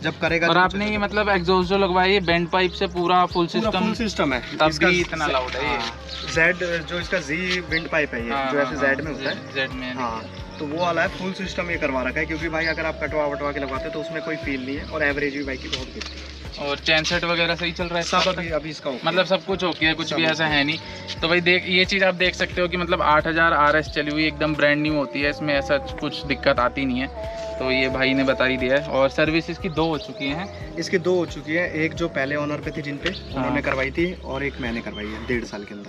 जब करेगा। और आपने ये मतलब एग्जॉस्ट जो लगवाई है बेंड पाइप से पूरा फुल सिस्टम है, तब भी इतना लाउड है ये। जेड जो इसका जी विंड पाइप है ये, जो ऐसे जेड में होता है, जेड में। हाँ, तो वो वाला है फुल सिस्टम ये करवा रखा है, क्योंकि भाई अगर आप कटवा वटवा के लगवाते हो तो उसमें कोई फील नहीं है, और एवरेज भी बाइक की बहुत गिरती है। और चैन सेट वगैरह सही चल रहा है सब अभी इसका मतलब सब कुछ ओके है, कुछ भी ऐसा है नहीं। तो भाई देख ये चीज़ आप देख सकते हो कि मतलब 8000 RS चली हुई एकदम ब्रांड न्यू होती है, इसमें ऐसा कुछ दिक्कत आती नहीं है। तो ये भाई ने बता ही दिया है। और सर्विस इसकी 2 हो चुकी हैं। इसकी 2 हो चुकी है, एक जो पहले ऑनर पे थी जिन पे उन्होंने करवाई थी, और एक मैंने करवाई है 1.5 साल के अंदर।